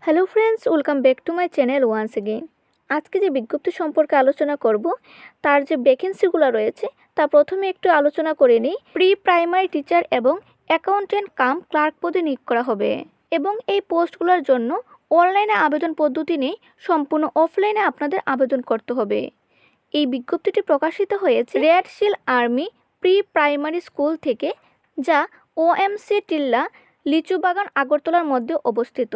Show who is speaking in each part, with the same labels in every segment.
Speaker 1: Hello friends, welcome back to my channel once again. আজকে যে বিজ্ঞপ্তি সম্পর্কে আলোচনা করব তার যে ভ্যাকেন্সিগুলো রয়েছে তা প্রথমে একটু আলোচনা করে নিই। প্রি প্রাইমারি টিচার এবং অ্যাকাউন্টেন্ট কাম ক্লার্ক পদে নিয়োগ করা হবে এবং এই পোস্টগুলোর জন্য অনলাইনে আবেদন পদ্ধতি নেই, সম্পূর্ণ অফলাইনে আপনাদের আবেদন করতে হবে। এই বিজ্ঞপ্তিটি প্রকাশিত হয়েছে রেড শিল আর্মি প্রি প্রাইমারি স্কুল থেকে, যা ওএমসি টিল্লা লিচুবাগান আগরতলার মধ্যে অবস্থিত।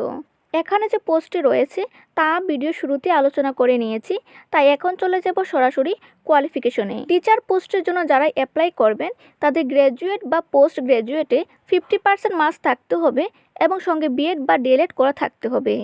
Speaker 1: এখানে যে পোস্টটি রয়েছে তা ভিডিও শুরুতে আলোচনা করে নিয়েছি, তাই এখন চলে যাব সরাসরি কোয়ালিফিকেশনে। টিচার পোস্টের জন্য যারা অ্যাপ্লাই করবেন তাদের গ্র্যাজুয়েট বা পোস্ট গ্র্যাজুয়েটে 50% মার্কস থাকতে হবে এবং সঙ্গে বিএড বা ডিএলএড করা থাকতে হবে।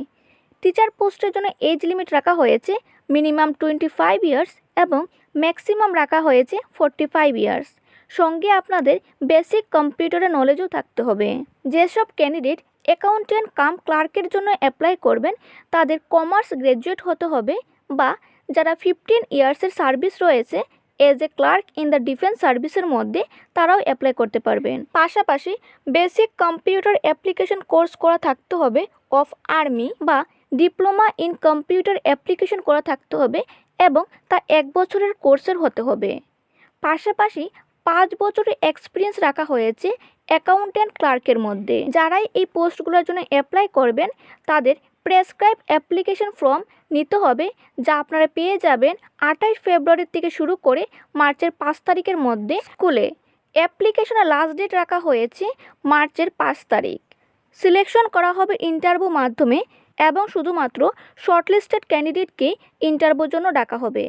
Speaker 1: টিচার পোস্টের জন্য এজ লিমিট রাখা হয়েছে মিনিমাম 25 ইয়ার্স এবং ম্যাক্সিমাম রাখা হয়েছে 45 ইয়ার্স। সঙ্গে আপনাদের বেসিক কম্পিউটারের নলেজও থাকতে হবে। যেসব ক্যান্ডিডেট অ্যাকাউন্টেন্ট কাম ক্লার্কের জন্য অ্যাপ্লাই করবেন তাদের কমার্স গ্র্যাজুয়েট হতে হবে, বা যারা 15 ইয়ার্সের সার্ভিস রয়েছে as a clerk in the defence সার্ভিসের মধ্যে তারাও অ্যাপ্লাই করতে পারবেন। পাশাপাশি বেসিক কম্পিউটার অ্যাপ্লিকেশন কোর্স করা থাকতে হবে অফ আর্মি, বা ডিপ্লোমা ইন কম্পিউটার অ্যাপ্লিকেশন করা থাকতে হবে এবং তা 1 বছরের কোর্সের হতে হবে। পাশাপাশি 5 বছরের এক্সপিরিয়েন্স রাখা হয়েছে অ্যাকাউন্টেন্ট ক্লার্কের মধ্যে। যারাই এই পোস্টগুলোর জন্য অ্যাপ্লাই করবেন তাদের প্রেসক্রাইব অ্যাপ্লিকেশন ফর্ম নিতে হবে, যা আপনারা পেয়ে যাবেন 28 ফেব্রুয়ারি থেকে শুরু করে মার্চের 5 তারিখের মধ্যে। স্কুলে অ্যাপ্লিকেশনের লাস্ট ডেট রাখা হয়েছে মার্চের 5 তারিখ। সিলেকশন করা হবে ইন্টারভিউ মাধ্যমে এবং শুধুমাত্র শর্টলিস্টেড ক্যান্ডিডেটকে ইন্টারভিউর জন্য ডাকা হবে।